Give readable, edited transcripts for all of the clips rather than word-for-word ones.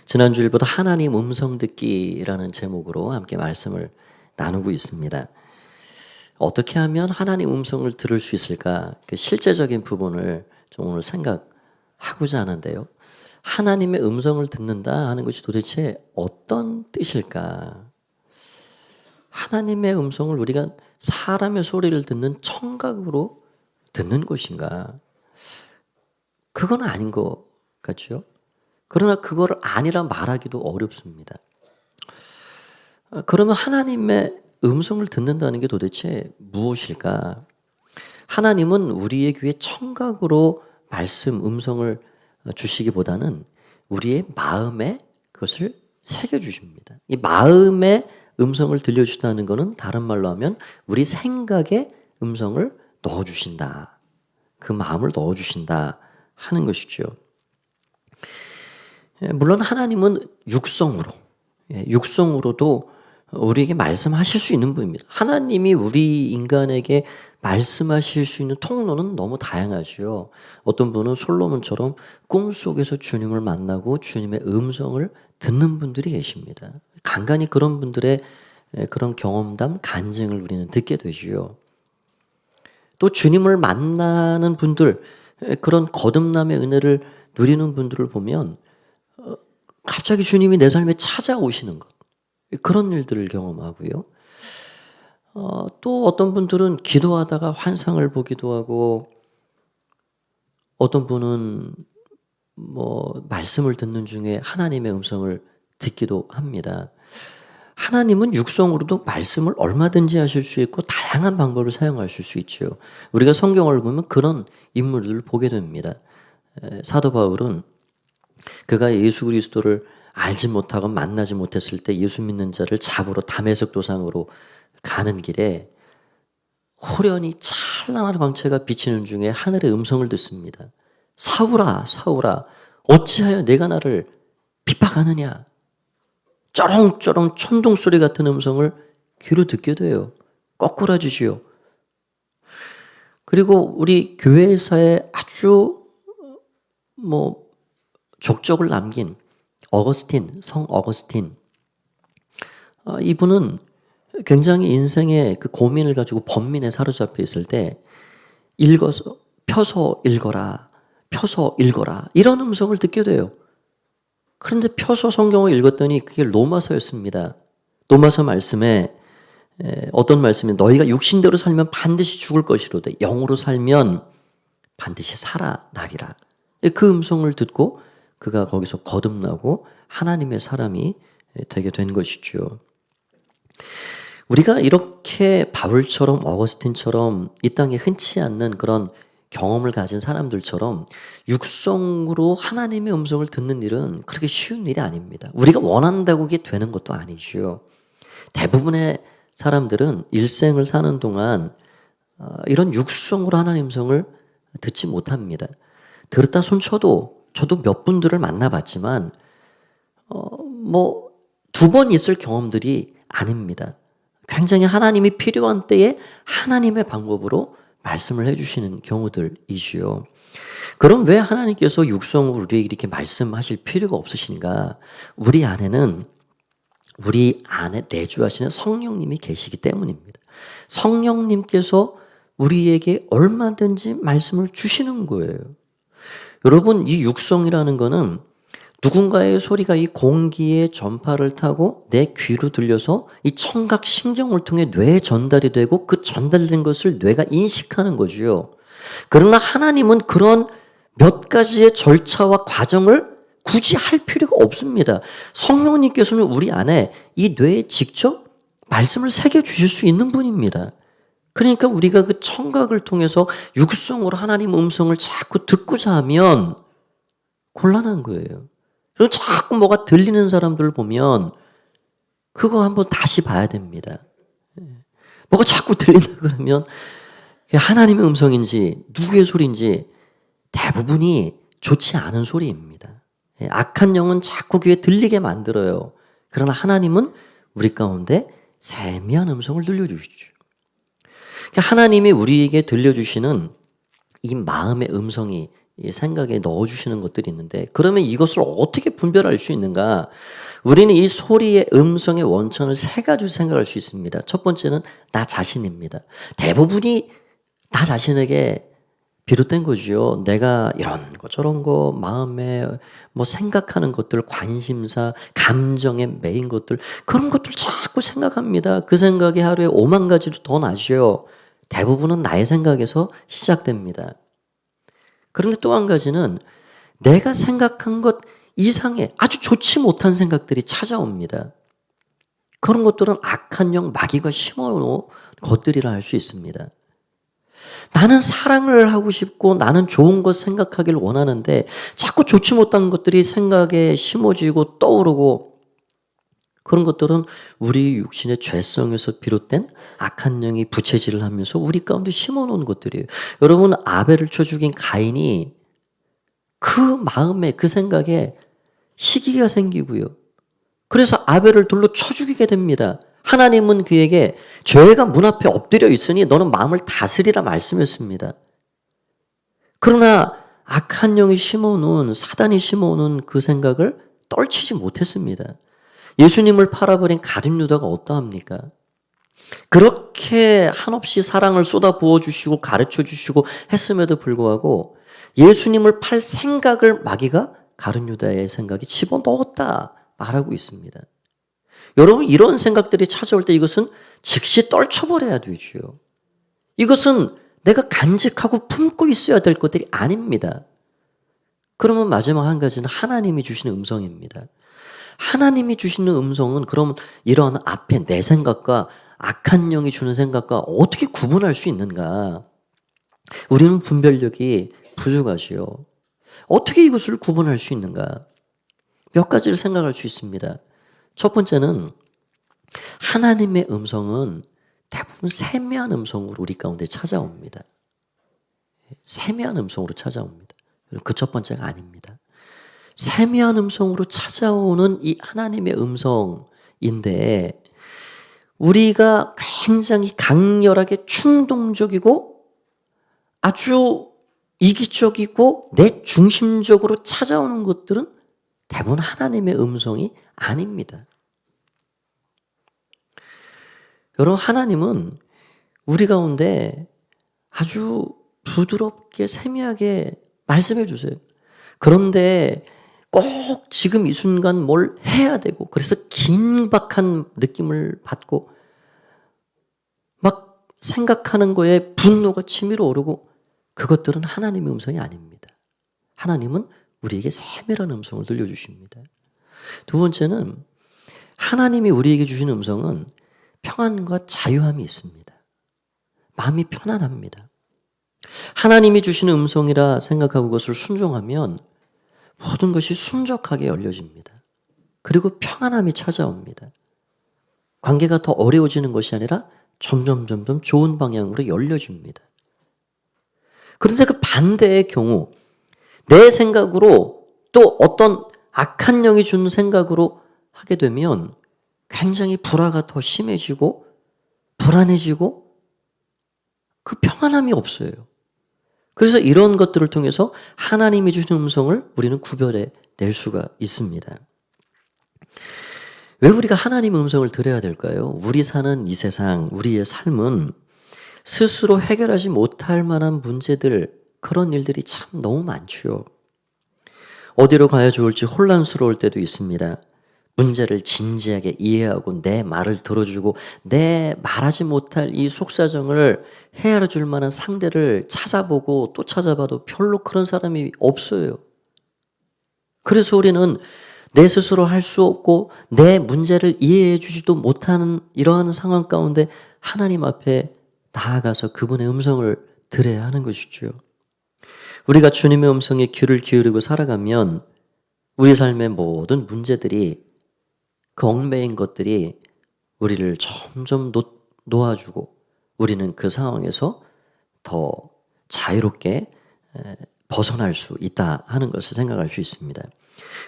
지난주일보다 하나님 음성 듣기라는 제목으로 함께 말씀을 나누고 있습니다. 어떻게 하면 하나님 음성을 들을 수 있을까? 그 실제적인 부분을 좀 오늘 생각하고자 하는데요. 하나님의 음성을 듣는다 하는 것이 도대체 어떤 뜻일까? 하나님의 음성을 우리가 사람의 소리를 듣는 청각으로 듣는 것인가? 그건 아닌 것 같죠? 그러나 그거를 아니라 말하기도 어렵습니다. 그러면 하나님의 음성을 듣는다는 게 도대체 무엇일까? 하나님은 우리의 귀에 청각으로 음성을 주시기보다는 우리의 마음에 그것을 새겨주십니다. 이 마음의 음성을 들려주신다는 것은 다른 말로 하면 우리 생각에 음성을 넣어주신다. 그 마음을 넣어주신다 하는 것이죠. 물론 하나님은 육성으로도 우리에게 말씀하실 수 있는 분입니다. 하나님이 우리 인간에게 말씀하실 수 있는 통로는 너무 다양하죠. 어떤 분은 솔로몬처럼 꿈속에서 주님을 만나고 주님의 음성을 듣는 분들이 계십니다. 간간히 그런 분들의 그런 경험담, 간증을 우리는 듣게 되지요. 또 주님을 만나는 분들, 그런 거듭남의 은혜를 누리는 분들을 보면 갑자기 주님이 내 삶에 찾아오시는 것, 그런 일들을 경험하고요. 또 어떤 분들은 기도하다가 환상을 보기도 하고, 어떤 분은 말씀을 듣는 중에 하나님의 음성을 듣기도 합니다. 하나님은 육성으로도 말씀을 얼마든지 하실 수 있고 다양한 방법을 사용하실 수 있죠. 우리가 성경을 보면 그런 인물들을 보게 됩니다. 사도 바울은 그가 예수 그리스도를 알지 못하고 만나지 못했을 때 예수 믿는 자를 잡으러 다메섹 도상으로 가는 길에 호련히 찬란한 광채가 비치는 중에 하늘의 음성을 듣습니다. 사울아, 사울아, 어찌하여 내가 나를 핍박하느냐? 쩌렁쩌렁 천둥 소리 같은 음성을 귀로 듣게 돼요. 거꾸라지지요. 그리고 우리 교회사에 아주 족적을 남긴 성 어거스틴. 이분은 굉장히 인생의 그 고민을 가지고 번민에 사로잡혀 있을 때 펴서 읽어라, 이런 음성을 듣게 돼요. 그런데 펴서 성경을 읽었더니 그게 로마서였습니다. 로마서 말씀에 어떤 말씀이 너희가 육신대로 살면 반드시 죽을 것이로되 영으로 살면 반드시 살아나리라. 그 음성을 듣고 그가 거기서 거듭나고 하나님의 사람이 되게 된 것이죠. 우리가 이렇게 바울처럼 어거스틴처럼 이 땅에 흔치 않는 그런 경험을 가진 사람들처럼 육성으로 하나님의 음성을 듣는 일은 그렇게 쉬운 일이 아닙니다. 우리가 원한다고 그게 되는 것도 아니죠. 대부분의 사람들은 일생을 사는 동안 이런 육성으로 하나님의 음성을 듣지 못합니다. 들었다 손쳐도 저도 몇 분들을 만나봤지만 2번 있을 경험들이 아닙니다. 굉장히 하나님이 필요한 때에 하나님의 방법으로 말씀을 해주시는 경우들이지요. 그럼 왜 하나님께서 육성으로 우리에게 이렇게 말씀하실 필요가 없으신가? 우리 안에 내주하시는 성령님이 계시기 때문입니다. 성령님께서 우리에게 얼마든지 말씀을 주시는 거예요. 여러분, 이 육성이라는 거는 누군가의 소리가 이 공기의 전파를 타고 내 귀로 들려서 이 청각 신경을 통해 뇌에 전달이 되고 그 전달된 것을 뇌가 인식하는 거죠. 그러나 하나님은 그런 몇 가지의 절차와 과정을 굳이 할 필요가 없습니다. 성령님께서는 우리 안에 이 뇌에 직접 말씀을 새겨 주실 수 있는 분입니다. 그러니까 우리가 그 청각을 통해서 육성으로 하나님 음성을 자꾸 듣고자 하면 곤란한 거예요. 그리고 자꾸 뭐가 들리는 사람들을 보면 그거 한번 다시 봐야 됩니다. 뭐가 자꾸 들린다 그러면 하나님의 음성인지 누구의 소리인지 대부분이 좋지 않은 소리입니다. 악한 영은 자꾸 귀에 들리게 만들어요. 그러나 하나님은 우리 가운데 세미한 음성을 들려주시죠. 하나님이 우리에게 들려주시는 이 마음의 음성이 이 생각에 넣어주시는 것들이 있는데, 그러면 이것을 어떻게 분별할 수 있는가? 우리는 이 소리의 음성의 원천을 세 가지로 생각할 수 있습니다. 첫 번째는 나 자신입니다. 대부분이 나 자신에게 비롯된 거지요. 내가 이런 거 저런 거 마음에 뭐 생각하는 것들, 관심사, 감정에 매인 것들, 그런 것들 자꾸 생각합니다. 그 생각이 하루에 5만 가지로 더 나죠. 대부분은 나의 생각에서 시작됩니다. 그런데 또 한 가지는 내가 생각한 것 이상의 아주 좋지 못한 생각들이 찾아옵니다. 그런 것들은 악한 영, 마귀가 심어놓은 것들이라 할 수 있습니다. 나는 사랑을 하고 싶고 나는 좋은 것 생각하길 원하는데 자꾸 좋지 못한 것들이 생각에 심어지고 떠오르고, 그런 것들은 우리 육신의 죄성에서 비롯된 악한 영이 부채질을 하면서 우리 가운데 심어놓은 것들이에요. 여러분, 아벨을 쳐 죽인 가인이 그 마음에 그 생각에 시기가 생기고요. 그래서 아벨을 돌로 쳐 죽이게 됩니다. 하나님은 그에게 죄가 문 앞에 엎드려 있으니 너는 마음을 다스리라 말씀했습니다. 그러나 악한 영이 심어놓은, 사단이 심어놓은 그 생각을 떨치지 못했습니다. 예수님을 팔아버린 가룟 유다가 어떠합니까? 그렇게 한없이 사랑을 쏟아 부어주시고 가르쳐 주시고 했음에도 불구하고 예수님을 팔 생각을 마귀가 가룟 유다의 생각에 집어넣었다 말하고 있습니다. 여러분, 이런 생각들이 찾아올 때 이것은 즉시 떨쳐버려야 되죠. 이것은 내가 간직하고 품고 있어야 될 것들이 아닙니다. 그러면 마지막 한 가지는 하나님이 주시는 음성입니다. 하나님이 주시는 음성은 그럼 이런 앞에 내 생각과 악한 영이 주는 생각과 어떻게 구분할 수 있는가? 우리는 분별력이 부족하지요. 어떻게 이것을 구분할 수 있는가? 몇 가지를 생각할 수 있습니다. 첫 번째는 하나님의 음성은 대부분 세미한 음성으로 우리 가운데 찾아옵니다. 세미한 음성으로 찾아옵니다. 그 첫 번째가 아닙니다. 세미한 음성으로 찾아오는 이 하나님의 음성인데 우리가 굉장히 강렬하게 충동적이고 아주 이기적이고 내 중심적으로 찾아오는 것들은 대부분 하나님의 음성이 아닙니다. 여러분, 하나님은 우리 가운데 아주 부드럽게 세미하게 말씀해 주세요. 그런데 꼭 지금 이 순간 뭘 해야 되고, 그래서 긴박한 느낌을 받고 막 생각하는 거에 분노가 치밀어 오르고, 그것들은 하나님의 음성이 아닙니다. 하나님은 우리에게 세밀한 음성을 들려주십니다. 두 번째는 하나님이 우리에게 주시는 음성은 평안과 자유함이 있습니다. 마음이 편안합니다. 하나님이 주시는 음성이라 생각하고 그것을 순종하면 모든 것이 순적하게 열려집니다. 그리고 평안함이 찾아옵니다. 관계가 더 어려워지는 것이 아니라 점점 좋은 방향으로 열려집니다. 그런데 그 반대의 경우 내 생각으로 또 어떤 악한 영이 주는 생각으로 하게 되면 굉장히 불화가 더 심해지고 불안해지고 그 평안함이 없어요. 그래서 이런 것들을 통해서 하나님이 주시는 음성을 우리는 구별해 낼 수가 있습니다. 왜 우리가 하나님의 음성을 들어야 될까요? 우리 사는 이 세상, 우리의 삶은 스스로 해결하지 못할 만한 문제들, 그런 일들이 참 너무 많죠. 어디로 가야 좋을지 혼란스러울 때도 있습니다. 문제를 진지하게 이해하고 내 말을 들어주고 내 말하지 못할 이 속사정을 헤아려 줄 만한 상대를 찾아보고 또 찾아봐도 별로 그런 사람이 없어요. 그래서 우리는 내 스스로 할 수 없고 내 문제를 이해해 주지도 못하는 이러한 상황 가운데 하나님 앞에 나아가서 그분의 음성을 들어야 하는 것이죠. 우리가 주님의 음성에 귀를 기울이고 살아가면 우리 삶의 모든 문제들이, 그 얽매인 것들이 우리를 점점 놓아주고 우리는 그 상황에서 더 자유롭게 벗어날 수 있다 하는 것을 생각할 수 있습니다.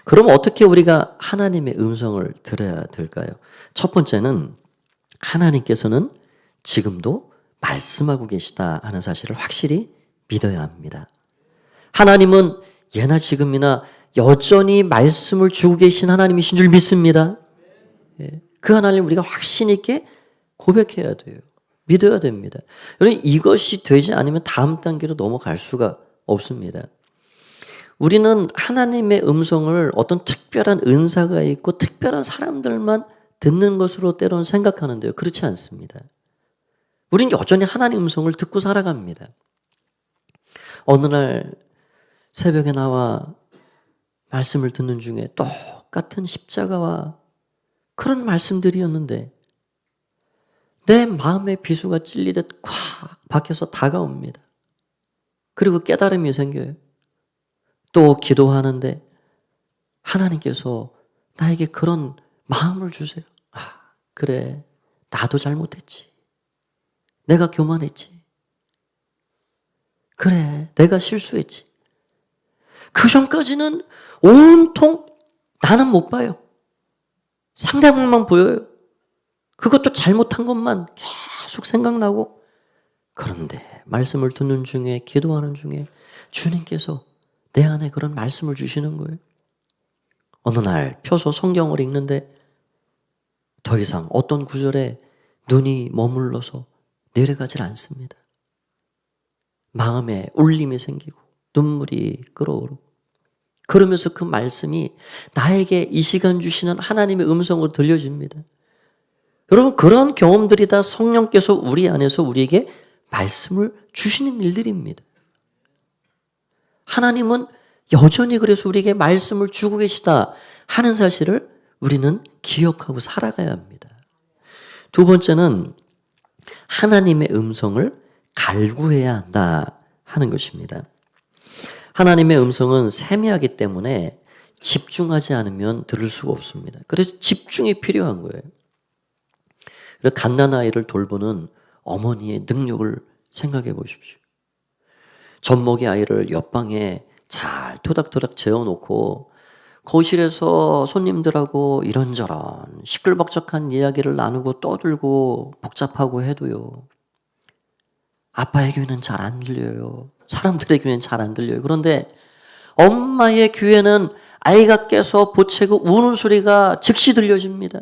그럼 어떻게 우리가 하나님의 음성을 들어야 될까요? 첫 번째는 하나님께서는 지금도 말씀하고 계시다 하는 사실을 확실히 믿어야 합니다. 하나님은 예나 지금이나 여전히 말씀을 주고 계신 하나님이신 줄 믿습니다. 그 하나님 우리가 확신 있게 고백해야 돼요. 믿어야 됩니다. 여러분, 이것이 되지 않으면 다음 단계로 넘어갈 수가 없습니다. 우리는 하나님의 음성을 어떤 특별한 은사가 있고 특별한 사람들만 듣는 것으로 때로는 생각하는데요. 그렇지 않습니다. 우리는 여전히 하나님의 음성을 듣고 살아갑니다. 어느 날 새벽에 나와 말씀을 듣는 중에 똑같은 십자가와 그런 말씀들이었는데 내 마음의 비수가 찔리듯 콱 박혀서 다가옵니다. 그리고 깨달음이 생겨요. 또 기도하는데 하나님께서 나에게 그런 마음을 주세요. 그래, 나도 잘못했지. 내가 교만했지. 그래, 내가 실수했지. 그 전까지는 온통 나는 못 봐요. 상대방만 보여요. 그것도 잘못한 것만 계속 생각나고. 그런데 말씀을 듣는 중에, 기도하는 중에 주님께서 내 안에 그런 말씀을 주시는 거예요. 어느 날 펴서 성경을 읽는데 더 이상 어떤 구절에 눈이 머물러서 내려가질 않습니다. 마음에 울림이 생기고 눈물이 끓어오르고, 그러면서 그 말씀이 나에게 이 시간 주시는 하나님의 음성으로 들려집니다. 여러분, 그런 경험들이 다 성령께서 우리 안에서 우리에게 말씀을 주시는 일들입니다. 하나님은 여전히 그래서 우리에게 말씀을 주고 계시다 하는 사실을 우리는 기억하고 살아가야 합니다. 두 번째는 하나님의 음성을 갈구해야 한다 하는 것입니다. 하나님의 음성은 세미하기 때문에 집중하지 않으면 들을 수가 없습니다. 그래서 집중이 필요한 거예요. 갓난아이를 돌보는 어머니의 능력을 생각해 보십시오. 젖먹이 아이를 옆방에 잘 토닥토닥 재워놓고 거실에서 손님들하고 이런저런 시끌벅적한 이야기를 나누고 떠들고 복잡하고 해도요, 아빠의 귀는 잘 안 들려요. 사람들의 귀는 잘 안 들려요. 그런데 엄마의 귀에는 아이가 깨서 보채고 우는 소리가 즉시 들려집니다.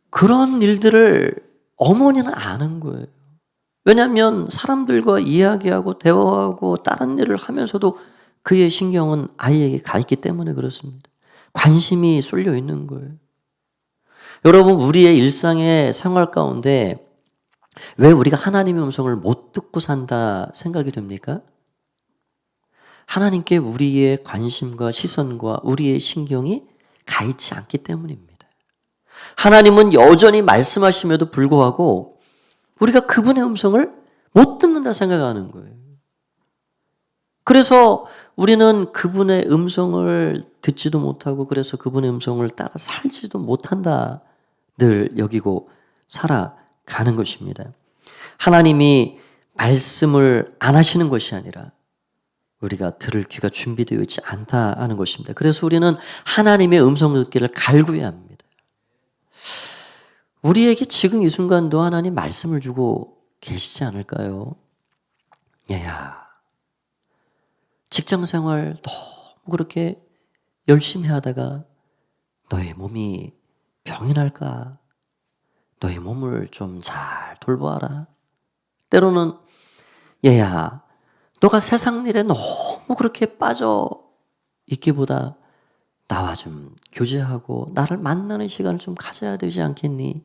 그런 일들을 어머니는 아는 거예요. 왜냐하면 사람들과 이야기하고 대화하고 다른 일을 하면서도 그의 신경은 아이에게 가 있기 때문에 그렇습니다. 관심이 쏠려 있는 거예요. 여러분, 우리의 일상의 생활 가운데 왜 우리가 하나님의 음성을 못 듣고 산다 생각이 됩니까? 하나님께 우리의 관심과 시선과 우리의 신경이 가 있지 않기 때문입니다. 하나님은 여전히 말씀하심에도 불구하고 우리가 그분의 음성을 못 듣는다 생각하는 거예요. 그래서 우리는 그분의 음성을 듣지도 못하고, 그래서 그분의 음성을 따라 살지도 못한다 늘 여기고 살아가는 것입니다. 하나님이 말씀을 안 하시는 것이 아니라 우리가 들을 귀가 준비되어 있지 않다 하는 것입니다. 그래서 우리는 하나님의 음성을 듣기를 갈구해야 합니다. 우리에게 지금 이 순간도 하나님 말씀을 주고 계시지 않을까요? 얘야, 직장생활 너무 그렇게 열심히 하다가 너의 몸이 병이 날까? 너의 몸을 좀 잘 돌보아라. 때로는 얘야, 너가 세상 일에 너무 그렇게 빠져 있기보다 나와 좀 교제하고 나를 만나는 시간을 좀 가져야 되지 않겠니?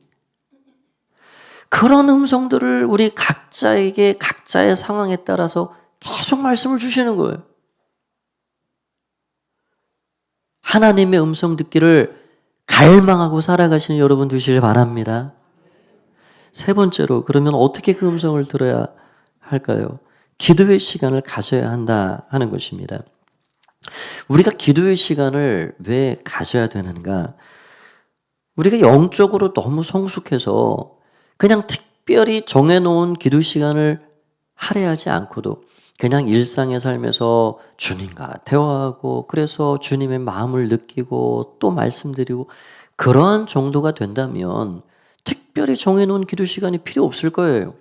그런 음성들을 우리 각자에게 각자의 상황에 따라서 계속 말씀을 주시는 거예요. 하나님의 음성 듣기를 갈망하고 살아가시는 여러분 되시길 바랍니다. 세 번째로, 그러면 어떻게 그 음성을 들어야 할까요? 기도의 시간을 가져야 한다 하는 것입니다. 우리가 기도의 시간을 왜 가져야 되는가? 우리가 영적으로 너무 성숙해서 그냥 특별히 정해놓은 기도 시간을 할애하지 않고도 그냥 일상의 삶에서 주님과 대화하고, 그래서 주님의 마음을 느끼고 또 말씀드리고, 그러한 정도가 된다면 특별히 정해놓은 기도 시간이 필요 없을 거예요.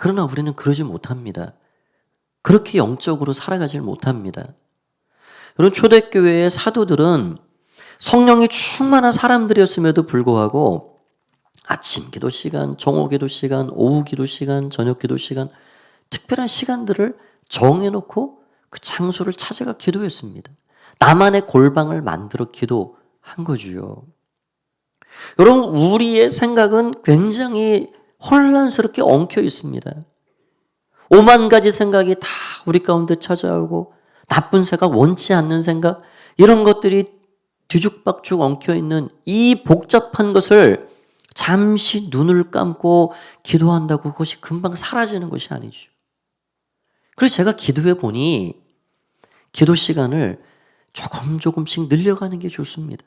그러나 우리는 그러지 못합니다. 그렇게 영적으로 살아가질 못합니다. 여러분, 초대교회의 사도들은 성령이 충만한 사람들이었음에도 불구하고 아침 기도 시간, 정오 기도 시간, 오후 기도 시간, 저녁 기도 시간, 특별한 시간들을 정해놓고 그 장소를 찾아가 기도했습니다. 나만의 골방을 만들어 기도한 거지요. 여러분, 우리의 생각은 굉장히 혼란스럽게 엉켜 있습니다. 5만 가지 생각이 다 우리 가운데 찾아오고 나쁜 생각, 원치 않는 생각, 이런 것들이 뒤죽박죽 엉켜 있는 이 복잡한 것을 잠시 눈을 감고 기도한다고 그것이 금방 사라지는 것이 아니죠. 그래서 제가 기도해 보니 기도 시간을 조금씩 늘려가는 게 좋습니다.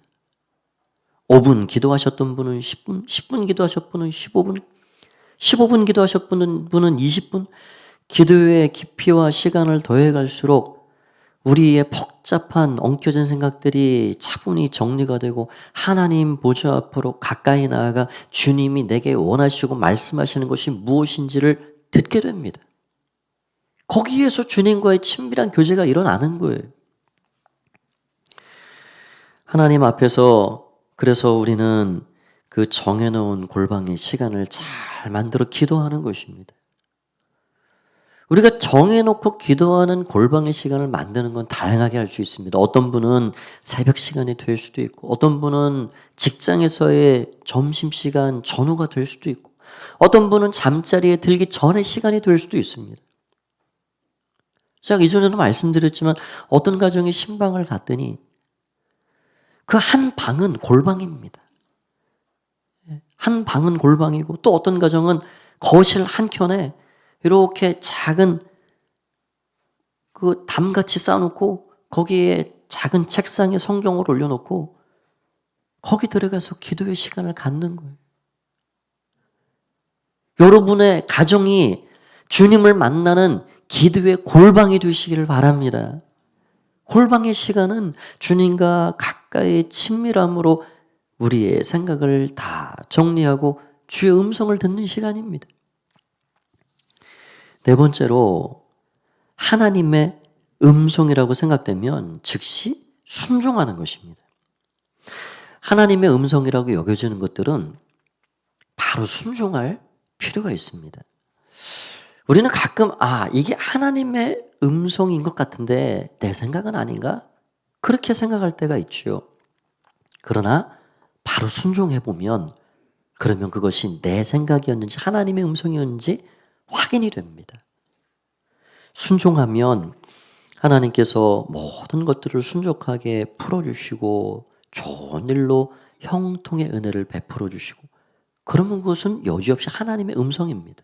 5분 기도하셨던 분은 10분, 10분 기도하셨던 분은 15분, 15분 기도하셨던 분은 20분, 기도의 깊이와 시간을 더해갈수록 우리의 복잡한 엉켜진 생각들이 차분히 정리가 되고 하나님 보좌 앞으로 가까이 나아가 주님이 내게 원하시고 말씀하시는 것이 무엇인지를 듣게 됩니다. 거기에서 주님과의 친밀한 교제가 일어나는 거예요. 하나님 앞에서 그래서 우리는 그 정해놓은 골방의 시간을 잘 만들어 기도하는 것입니다. 우리가 정해놓고 기도하는 골방의 시간을 만드는 건 다양하게 할 수 있습니다. 어떤 분은 새벽 시간이 될 수도 있고, 어떤 분은 직장에서의 점심시간 전후가 될 수도 있고, 어떤 분은 잠자리에 들기 전의 시간이 될 수도 있습니다. 제가 이전에도 말씀드렸지만 어떤 가정이 신방을 갔더니 그 한 방은 골방입니다. 한 방은 골방이고 또 어떤 가정은 거실 한켠에 이렇게 작은 그 담같이 쌓아놓고 거기에 작은 책상에 성경을 올려놓고 거기 들어가서 기도의 시간을 갖는 거예요. 여러분의 가정이 주님을 만나는 기도의 골방이 되시기를 바랍니다. 골방의 시간은 주님과 가까이 친밀함으로 우리의 생각을 다 정리하고 주의 음성을 듣는 시간입니다. 네 번째로 하나님의 음성이라고 생각되면 즉시 순종하는 것입니다. 하나님의 음성이라고 여겨지는 것들은 바로 순종할 필요가 있습니다. 우리는 가끔 이게 하나님의 음성인 것 같은데 내 생각은 아닌가? 그렇게 생각할 때가 있죠. 그러나 바로 순종해 보면 그러면 그것이 내 생각이었는지 하나님의 음성이었는지 확인이 됩니다. 순종하면 하나님께서 모든 것들을 순종하게 풀어주시고 좋은 일로 형통의 은혜를 베풀어 주시고 그러면 그것은 여지없이 하나님의 음성입니다.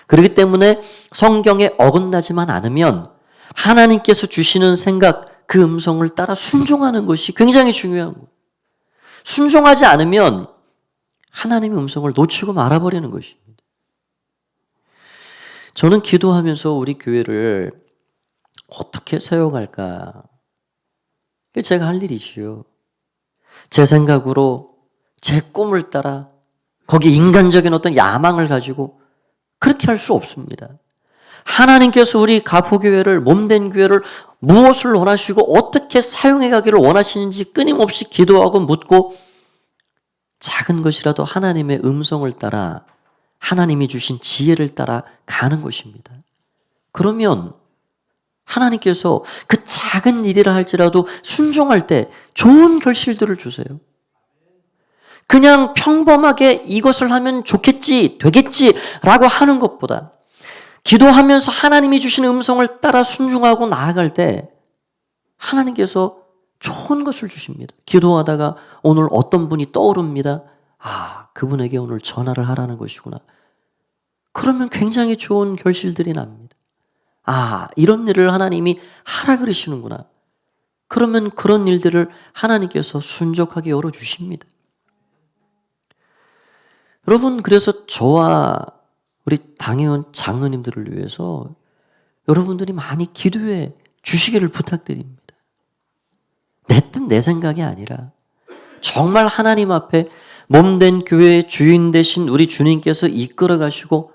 그렇기 때문에 성경에 어긋나지만 않으면 하나님께서 주시는 생각, 그 음성을 따라 순종하는 것이 굉장히 중요한 거예요. 순종하지 않으면 하나님의 음성을 놓치고 말아버리는 것입니다. 저는 기도하면서 우리 교회를 어떻게 세워갈까? 그게 제가 할 일이지요. 제 생각으로 제 꿈을 따라 거기에 인간적인 어떤 야망을 가지고 그렇게 할 수 없습니다. 하나님께서 우리 가포교회를, 몸된 교회를 무엇을 원하시고 어떻게 사용해 가기를 원하시는지 끊임없이 기도하고 묻고 작은 것이라도 하나님의 음성을 따라 하나님이 주신 지혜를 따라 가는 것입니다. 그러면 하나님께서 그 작은 일이라 할지라도 순종할 때 좋은 결실들을 주세요. 그냥 평범하게 이것을 하면 좋겠지, 되겠지라고 하는 것보다 기도하면서 하나님이 주신 음성을 따라 순종하고 나아갈 때 하나님께서 좋은 것을 주십니다. 기도하다가 오늘 어떤 분이 떠오릅니다. 그분에게 오늘 전화를 하라는 것이구나. 그러면 굉장히 좋은 결실들이 납니다. 이런 일을 하나님이 하라 그러시는구나. 그러면 그런 일들을 하나님께서 순적하게 열어주십니다. 여러분, 그래서 저와 우리 당회원 장로님들을 위해서 여러분들이 많이 기도해 주시기를 부탁드립니다. 내 뜻, 내 생각이 아니라 정말 하나님 앞에 몸된 교회의 주인 되신 우리 주님께서 이끌어 가시고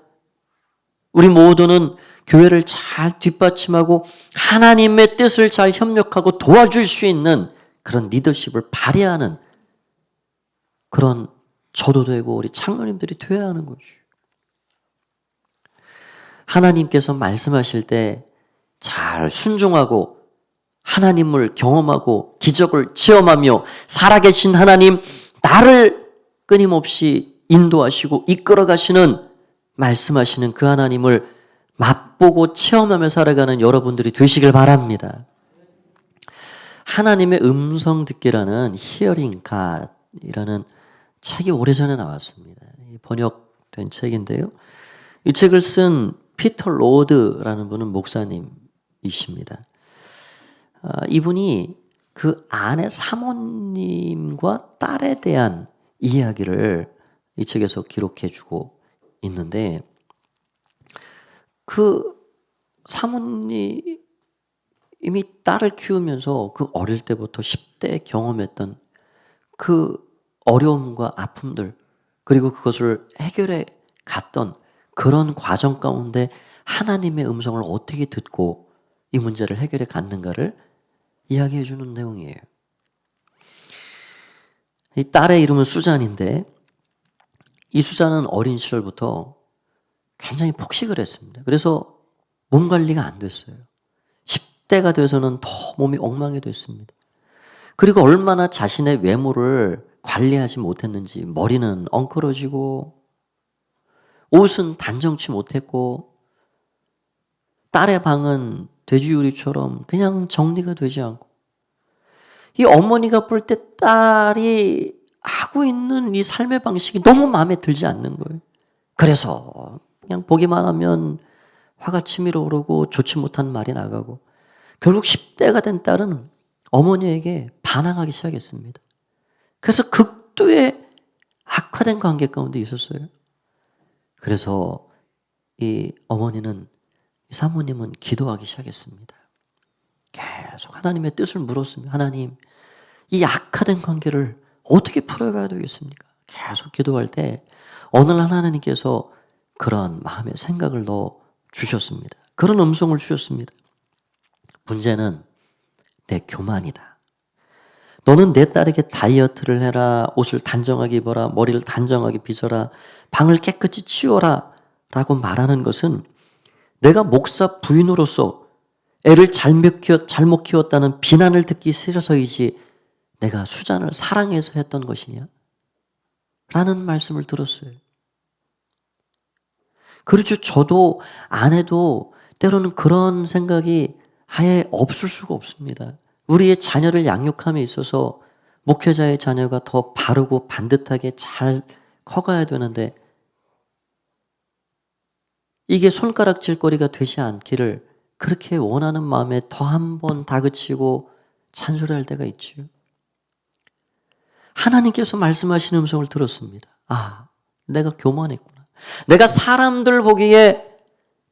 우리 모두는 교회를 잘 뒷받침하고 하나님의 뜻을 잘 협력하고 도와줄 수 있는 그런 리더십을 발휘하는 그런 저도 되고 우리 장로님들이 되어야 하는 거죠. 하나님께서 말씀하실 때 잘 순종하고 하나님을 경험하고 기적을 체험하며 살아계신 하나님, 나를 끊임없이 인도하시고 이끌어가시는 말씀하시는 그 하나님을 맛보고 체험하며 살아가는 여러분들이 되시길 바랍니다. 하나님의 음성 듣기라는 히어링 갓이라는 책이 오래전에 나왔습니다. 번역된 책인데요. 이 책을 쓴 피터 로드라는 분은 목사님이십니다. 이분이 그 아내 사모님과 딸에 대한 이야기를 이 책에서 기록해 주고 있는데, 그 사모님이 딸을 키우면서 그 어릴 때부터 10대 경험했던 그 어려움과 아픔들, 그리고 그것을 해결해 갔던 그런 과정 가운데 하나님의 음성을 어떻게 듣고 이 문제를 해결해 갔는가를 이야기해 주는 내용이에요. 이 딸의 이름은 수잔인데, 이 수잔은 어린 시절부터 굉장히 폭식을 했습니다. 그래서 몸 관리가 안 됐어요. 10대가 돼서는 더 몸이 엉망이 됐습니다. 그리고 얼마나 자신의 외모를 관리하지 못했는지 머리는 엉클어지고 옷은 단정치 못했고 딸의 방은 돼지우리처럼 그냥 정리가 되지 않고, 이 어머니가 볼 때 딸이 하고 있는 이 삶의 방식이 너무 마음에 들지 않는 거예요. 그래서 그냥 보기만 하면 화가 치밀어 오르고 좋지 못한 말이 나가고, 결국 10대가 된 딸은 어머니에게 반항하기 시작했습니다. 그래서 극도의 악화된 관계 가운데 있었어요. 그래서 이 어머니는, 이 사모님은 기도하기 시작했습니다. 계속 하나님의 뜻을 물었습니다. 하나님, 이 악화된 관계를 어떻게 풀어가야 되겠습니까? 계속 기도할 때 어느 날 하나님께서 그런 마음의 생각을 넣어 주셨습니다. 그런 음성을 주셨습니다. 문제는 내 교만이다. 너는 내 딸에게 다이어트를 해라, 옷을 단정하게 입어라, 머리를 단정하게 빗어라, 방을 깨끗이 치워라 라고 말하는 것은 내가 목사 부인으로서 애를 잘못 키웠다는 비난을 듣기 싫어서이지 내가 수잔을 사랑해서 했던 것이냐? 라는 말씀을 들었어요. 그렇죠. 저도 아내도 때로는 그런 생각이 아예 없을 수가 없습니다. 우리의 자녀를 양육함에 있어서 목회자의 자녀가 더 바르고 반듯하게 잘 커가야 되는데, 이게 손가락질거리가 되지 않기를 그렇게 원하는 마음에 더 한 번 다그치고 잔소리할 때가 있지요. 하나님께서 말씀하시는 음성을 들었습니다. 아, 내가 교만했구나. 내가 사람들 보기에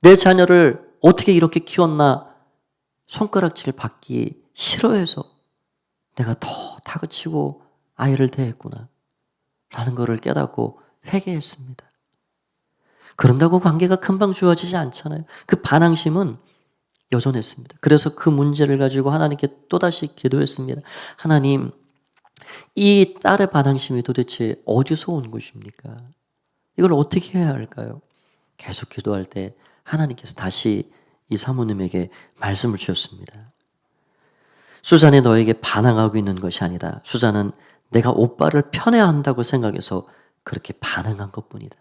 내 자녀를 어떻게 이렇게 키웠나 손가락질 받기 싫어해서 내가 더 다그치고 아이를 대했구나 라는 것을 깨닫고 회개했습니다. 그런다고 관계가 금방 좋아지지 않잖아요. 그 반항심은 여전했습니다. 그래서 그 문제를 가지고 하나님께 또다시 기도했습니다. 하나님, 이 딸의 반항심이 도대체 어디서 온 것입니까? 이걸 어떻게 해야 할까요? 계속 기도할 때 하나님께서 다시 이 사모님에게 말씀을 주셨습니다. 수잔이 너에게 반항하고 있는 것이 아니다. 수잔은 내가 오빠를 편애한다고 생각해서 그렇게 반응한 것뿐이다.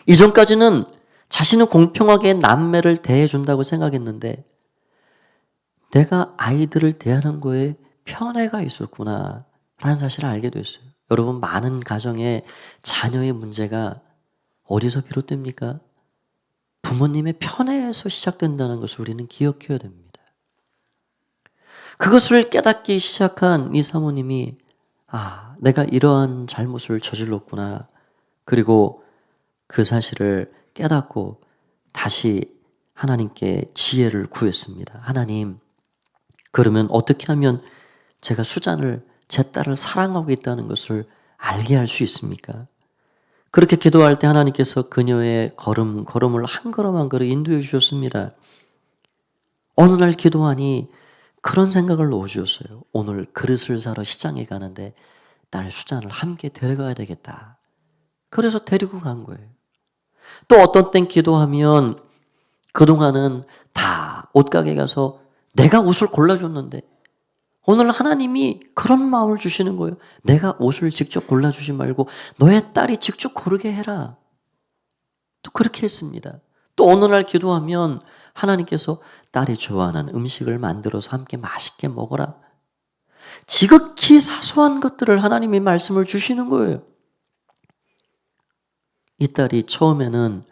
이전까지는 자신은 공평하게 남매를 대해준다고 생각했는데 내가 아이들을 대하는 거에 편애가 있었구나 라는 사실을 알게 됐어요. 여러분, 많은 가정에 자녀의 문제가 어디서 비롯됩니까? 부모님의 편애에서 시작된다는 것을 우리는 기억해야 됩니다. 그것을 깨닫기 시작한 이 사모님이 내가 이러한 잘못을 저질렀구나. 그리고 그 사실을 깨닫고 다시 하나님께 지혜를 구했습니다. 하나님, 그러면 어떻게 하면 제가 수잔을, 제 딸을 사랑하고 있다는 것을 알게 할 수 있습니까? 그렇게 기도할 때 하나님께서 그녀의 걸음을 한 걸음 한 걸음 인도해 주셨습니다. 어느 날 기도하니 그런 생각을 넣어주셨어요. 오늘 그릇을 사러 시장에 가는데 딸 수잔을 함께 데려가야 되겠다. 그래서 데리고 간 거예요. 또 어떤 땐 기도하면 그동안은 다 옷가게 가서 내가 옷을 골라줬는데 오늘 하나님이 그런 마음을 주시는 거예요. 내가 옷을 직접 골라주지 말고 너의 딸이 직접 고르게 해라. 또 그렇게 했습니다. 또 어느 날 기도하면 하나님께서 딸이 좋아하는 음식을 만들어서 함께 맛있게 먹어라. 지극히 사소한 것들을 하나님이 말씀을 주시는 거예요. 이 딸이 처음에는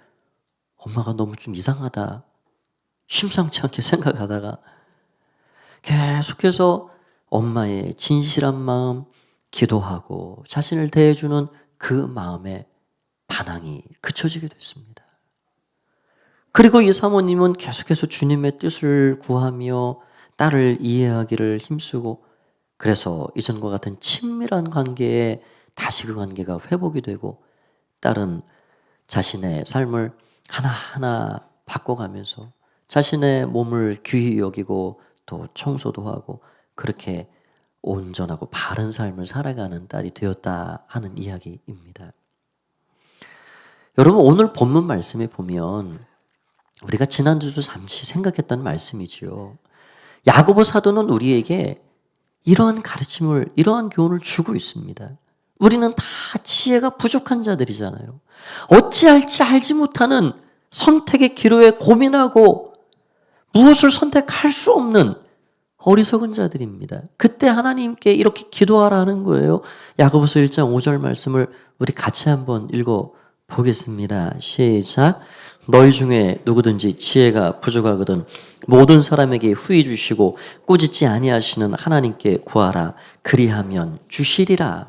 엄마가 너무 좀 이상하다, 심상치 않게 생각하다가 계속해서 엄마의 진실한 마음, 기도하고 자신을 대해주는 그 마음의 반항이 그쳐지게 됐습니다. 그리고 이 사모님은 계속해서 주님의 뜻을 구하며 딸을 이해하기를 힘쓰고, 그래서 이전과 같은 친밀한 관계에 다시 그 관계가 회복이 되고, 딸은 자신의 삶을 하나하나 바꿔가면서 자신의 몸을 귀히 여기고 또 청소도 하고 그렇게 온전하고 바른 삶을 살아가는 딸이 되었다 하는 이야기입니다. 여러분, 오늘 본문 말씀에 보면 우리가 지난주도 잠시 생각했던 말씀이지요. 야고보 사도는 우리에게 이러한 가르침을, 이러한 교훈을 주고 있습니다. 우리는 다 지혜가 부족한 자들이잖아요. 어찌할지 알지 못하는 선택의 기로에 고민하고 무엇을 선택할 수 없는 어리석은 자들입니다. 그때 하나님께 이렇게 기도하라는 거예요. 야고보서 1장 5절 말씀을 우리 같이 한번 읽어보겠습니다. 시작. 너희 중에 누구든지 지혜가 부족하거든 모든 사람에게 후히 주시고 꾸짖지 아니하시는 하나님께 구하라. 그리하면 주시리라.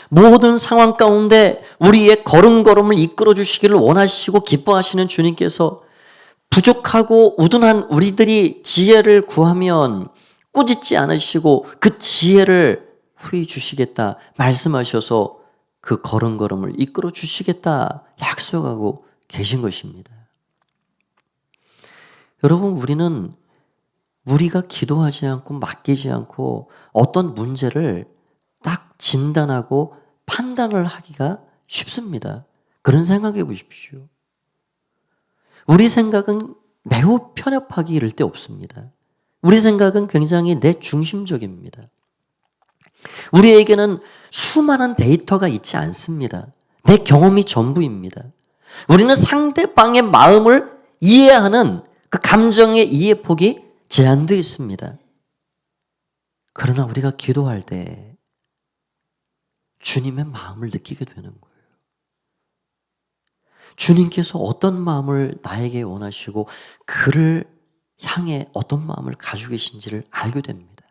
모든 상황 가운데 우리의 걸음걸음을 이끌어 주시기를 원하시고 기뻐하시는 주님께서 부족하고 우둔한 우리들이 지혜를 구하면 꾸짖지 않으시고 그 지혜를 후히 주시겠다 말씀하셔서 그 걸음걸음을 이끌어 주시겠다 약속하고 계신 것입니다. 여러분, 우리가 기도하지 않고 맡기지 않고 어떤 문제를 딱 진단하고 판단을 하기가 쉽습니다. 그런 생각해 보십시오. 우리 생각은 매우 편협하기 이를 데 없습니다. 우리 생각은 굉장히 내 중심적입니다. 우리에게는 수많은 데이터가 있지 않습니다. 내 경험이 전부입니다. 우리는 상대방의 마음을 이해하는 그 감정의 이해 폭이 제한되어 있습니다. 그러나 우리가 기도할 때 주님의 마음을 느끼게 되는 거예요. 주님께서 어떤 마음을 나에게 원하시고 그를 향해 어떤 마음을 가지고 계신지를 알게 됩니다.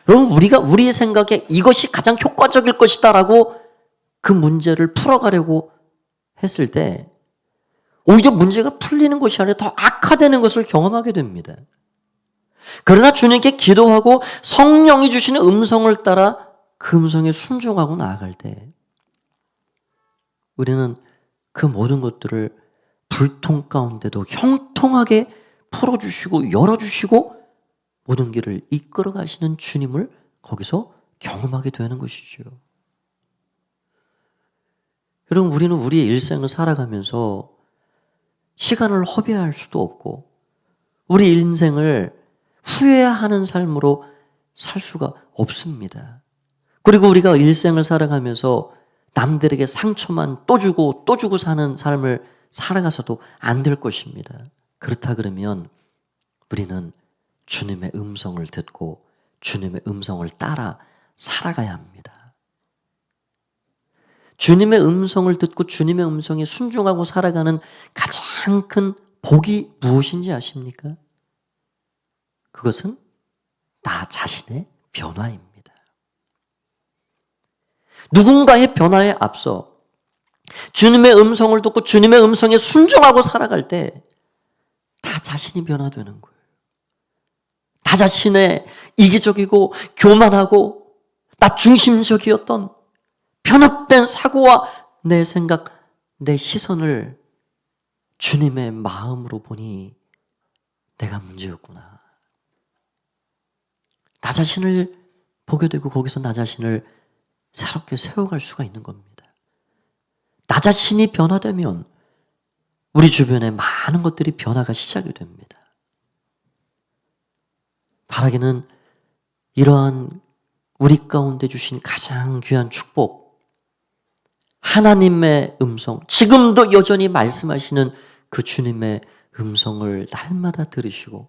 여러분, 우리가 우리의 생각에 이것이 가장 효과적일 것이다라고 그 문제를 풀어가려고 했을 때 오히려 문제가 풀리는 것이 아니라 더 악화되는 것을 경험하게 됩니다. 그러나 주님께 기도하고 성령이 주시는 음성을 따라 그 음성에 순종하고 나아갈 때 우리는 그 모든 것들을 불통 가운데도 형통하게 풀어주시고 열어주시고 모든 길을 이끌어 가시는 주님을 거기서 경험하게 되는 것이죠. 여러분, 우리는 우리의 일생을 살아가면서 시간을 허비할 수도 없고 우리 인생을 후회하는 삶으로 살 수가 없습니다. 그리고 우리가 일생을 살아가면서 남들에게 상처만 또 주고 사는 삶을 살아가서도 안 될 것입니다. 그렇다 그러면 우리는 주님의 음성을 듣고 주님의 음성을 따라 살아가야 합니다. 주님의 음성을 듣고 주님의 음성에 순종하고 살아가는 가장 큰 복이 무엇인지 아십니까? 그것은 나 자신의 변화입니다. 누군가의 변화에 앞서 주님의 음성을 듣고 주님의 음성에 순종하고 살아갈 때 나 자신이 변화되는 거예요. 나 자신의 이기적이고 교만하고 나 중심적이었던 편협된 사고와 내 생각, 내 시선을 주님의 마음으로 보니 내가 문제였구나. 나 자신을 보게 되고 거기서 나 자신을 새롭게 세워갈 수가 있는 겁니다. 나 자신이 변화되면 우리 주변에 많은 것들이 변화가 시작이 됩니다. 바라기는 이러한 우리 가운데 주신 가장 귀한 축복, 하나님의 음성, 지금도 여전히 말씀하시는 그 주님의 음성을 날마다 들으시고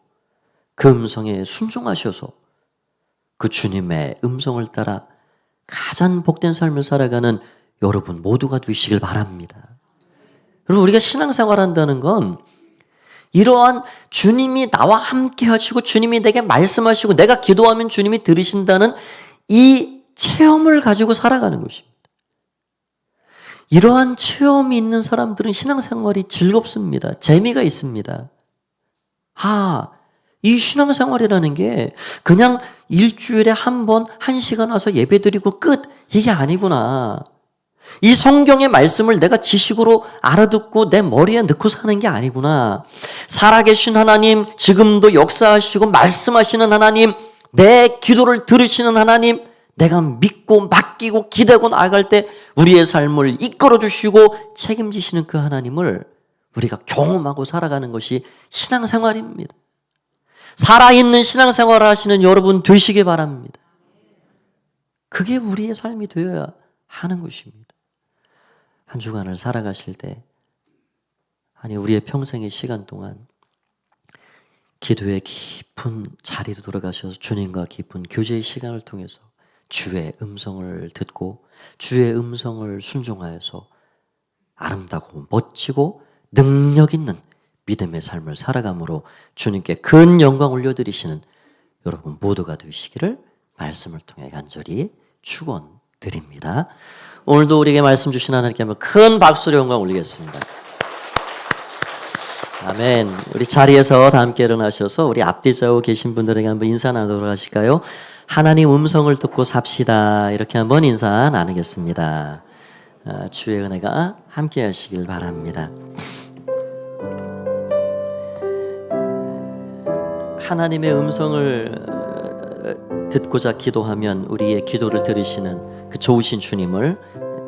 그 음성에 순종하셔서 그 주님의 음성을 따라 가장 복된 삶을 살아가는 여러분 모두가 되시길 바랍니다. 여러분, 우리가 신앙생활 한다는 건 이러한 주님이 나와 함께 하시고 주님이 내게 말씀하시고 내가 기도하면 주님이 들으신다는 이 체험을 가지고 살아가는 것입니다. 이러한 체험이 있는 사람들은 신앙생활이 즐겁습니다. 재미가 있습니다. 이 신앙생활이라는 게 그냥 일주일에 한 번, 1시간 와서 예배드리고 끝, 이게 아니구나. 이 성경의 말씀을 내가 지식으로 알아듣고 내 머리에 넣고 사는 게 아니구나. 살아계신 하나님, 지금도 역사하시고 말씀하시는 하나님, 내 기도를 들으시는 하나님, 내가 믿고 맡기고 기대고 나아갈 때 우리의 삶을 이끌어 주시고 책임지시는 그 하나님을 우리가 경험하고 살아가는 것이 신앙생활입니다. 살아있는 신앙생활을 하시는 여러분 되시기 바랍니다. 그게 우리의 삶이 되어야 하는 것입니다. 한 주간을 살아가실 때, 우리의 평생의 시간 동안 기도의 깊은 자리로 돌아가셔서 주님과 깊은 교제의 시간을 통해서 주의 음성을 듣고 주의 음성을 순종하여서 아름다고 멋지고 능력 있는 믿음의 삶을 살아감으로 주님께 큰 영광 올려드리시는 여러분 모두가 되시기를 말씀을 통해 간절히 축원드립니다. 오늘도 우리에게 말씀 주신 하나님께 한번 큰 박수로 영광 올리겠습니다. 아멘. 우리 자리에서 다 함께 일어나셔서 우리 앞뒤 좌우 계신 분들에게 한번 인사 나누도록 하실까요? 하나님 음성을 듣고 삽시다. 이렇게 한번 인사 나누겠습니다. 주의 은혜가 함께 하시길 바랍니다. 하나님의 음성을 듣고자 기도하면 우리의 기도를 들으시는 그 좋으신 주님을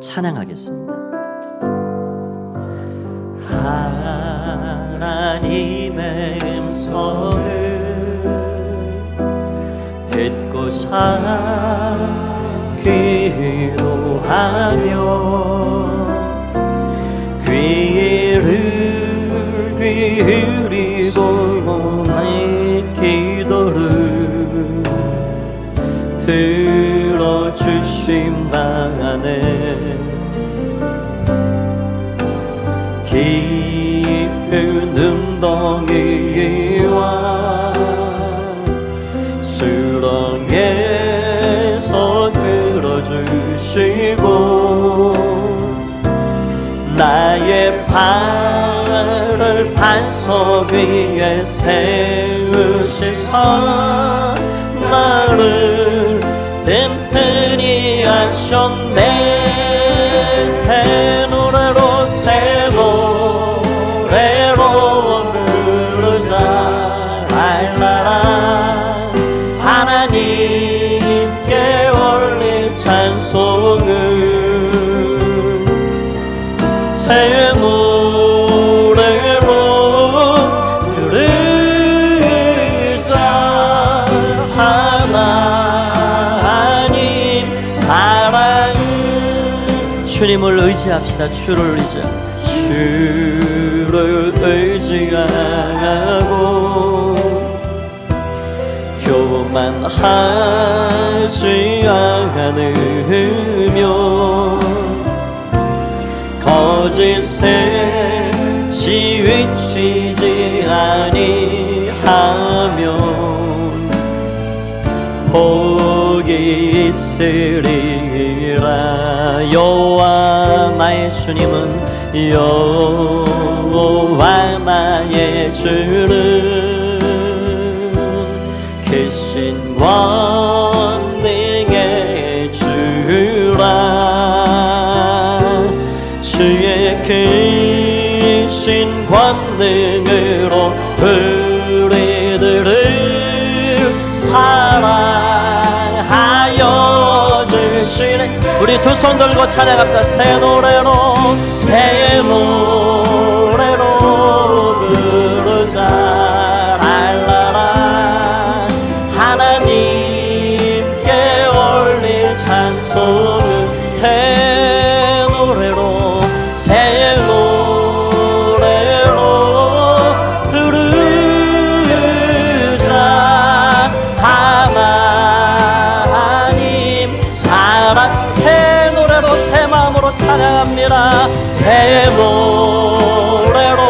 찬양하겠습니다. 하나님의 음성을 듣고자 기도하며 귀를 기울이고 내 기도를 들어주신다네. 깊은 웅덩이와 수렁에서 끌어주시고 나의 발을 반석 위에 세우시사 나를 든든히 하셨네. 새 노래로 새 노래로 부르자 알라라. 하나님께 올린 찬송을 새 노래로 부르자. 하나님 사랑은 주님을 의지합시다. 주를 의지합시다. 주를 의지하고 교만하지 않으며 거짓에 치우치지 아니하면 복이 있으리라. 여호와 나의 주님은 여호와 나의 주는 크신 권능의 주라. 우리들을 사랑하여 주시네. 우리 두 손 들고 찬양합시다. 새 노래로 새 노래로 부르자. 랄라라. 하나님께 올릴 찬송은 새 노래로 새 노래로 부르자. 하나님 사랑. 새 노래로 새 마음으로 찬양합니다. 새 노래로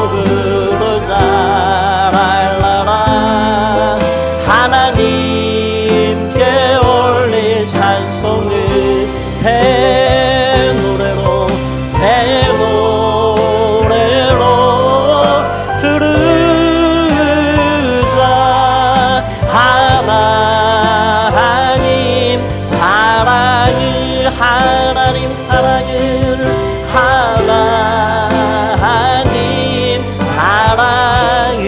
부르자. 랄라라. 하나님께 올릴 찬송을 새 노래로 새 노래로 부르자. 하나님 사랑을 하나님 사랑을 하나님 사랑을.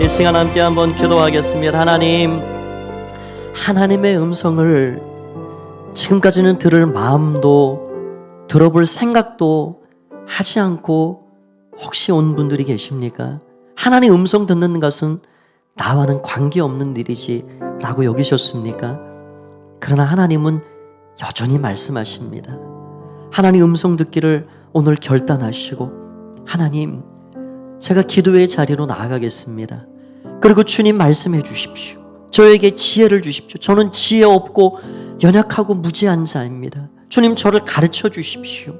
이 시간 함께 한번 기도하겠습니다. 하나님의 음성을 지금까지는 들을 마음도 들어볼 생각도 하지 않고 혹시 온 분들이 계십니까? 하나님 음성 듣는 것은 나와는 관계없는 일이지 라고 여기셨습니까? 그러나 하나님은 여전히 말씀하십니다. 하나님 음성 듣기를 오늘 결단하시고, 하나님, 제가 기도의 자리로 나아가겠습니다. 그리고 주님 말씀해 주십시오. 저에게 지혜를 주십시오. 저는 지혜 없고 연약하고 무지한 자입니다. 주님, 저를 가르쳐 주십시오.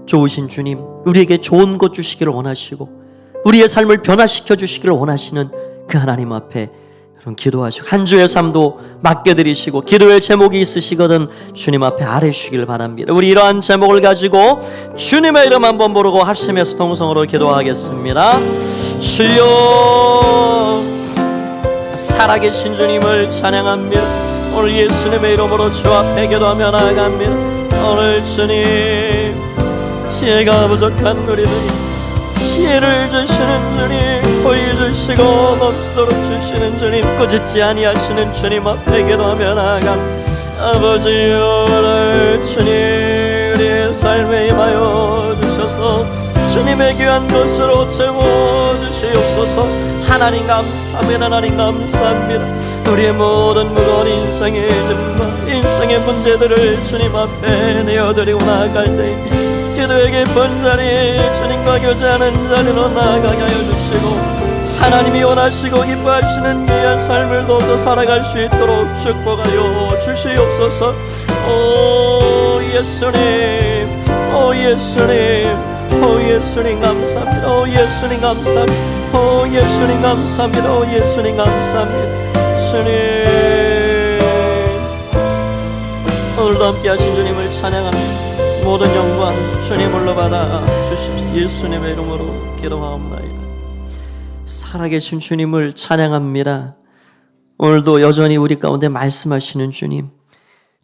좋으신 주님, 우리에게 좋은 것 주시기를 원하시고 우리의 삶을 변화시켜 주시기를 원하시는 그 하나님 앞에 여러분 기도하시고, 한 주의 삶도 맡겨드리시고, 기도의 제목이 있으시거든 주님 앞에 아뢰시길 바랍니다. 우리 이러한 제목을 가지고 주님의 이름 한번 부르고 합심해서 통성으로 기도하겠습니다. 주여, 살아계신 주님을 찬양합니다. 오늘 예수님의 이름으로 주 앞에 기도하며 나아갑니다. 오늘 주님, 지혜가 부족한 우리들이 지혜를 주시는 주님, 보여주시고 넘치도록 주시는 주님, 꾸짖지 아니하시는 주님 앞에 기도하며 나아갑니다. 아버지, 오늘 주님 우리의 삶에 임하여 주셔서 주님의 귀한 것으로 채워주시옵소서. 하나님 감사합니다. 하나님 감사합니다. 우리의 모든 무거운 인생의 짐과 인생의 문제들을 주님 앞에 내어드리고 나아갈 때 기도의 깊은 자리, 주님과 교제하는 자리로 나아가게 하여 주시고, 하나님이 원하시고 기뻐하시는 귀한 삶을 더욱더 살아갈 수 있도록 축복하여 주시옵소서. 오 예수님, 오 예수님, 오 예수님 감사합니다. 오 예수님 감사합니다. 오 예수님 감사합니다. 오 예수님 감사합니다. 주님, 오늘도 함께 하신 주님을 찬양합니다. 모든 영광 주님으로 받아 주십시오. 예수님의 이름으로 기도하옵나이다. 살아계신 주님을 찬양합니다. 오늘도 여전히 우리 가운데 말씀하시는 주님,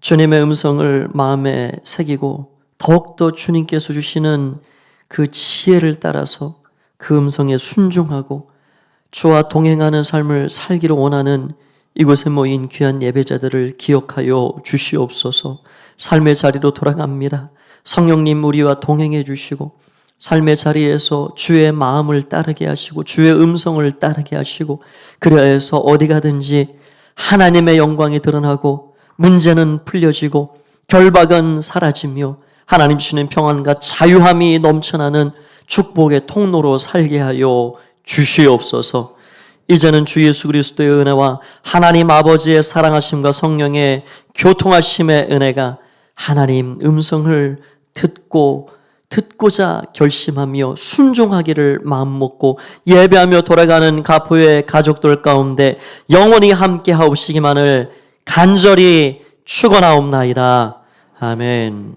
주님의 음성을 마음에 새기고 더욱더 주님께서 주시는 그 지혜를 따라서 그 음성에 순종하고 주와 동행하는 삶을 살기를 원하는 이곳에 모인 귀한 예배자들을 기억하여 주시옵소서. 삶의 자리로 돌아갑니다. 성령님 우리와 동행해 주시고 삶의 자리에서 주의 마음을 따르게 하시고 주의 음성을 따르게 하시고, 그래야 해서 어디 가든지 하나님의 영광이 드러나고 문제는 풀려지고 결박은 사라지며 하나님 주시는 평안과 자유함이 넘쳐나는 축복의 통로로 살게 하여 주시옵소서. 이제는 주 예수 그리스도의 은혜와 하나님 아버지의 사랑하심과 성령의 교통하심의 은혜가 하나님 음성을 듣고자 결심하며 순종하기를 마음먹고 예배하며 돌아가는 가포의 가족들 가운데 영원히 함께 하옵시기만을 간절히 축원하옵나이다. 아멘.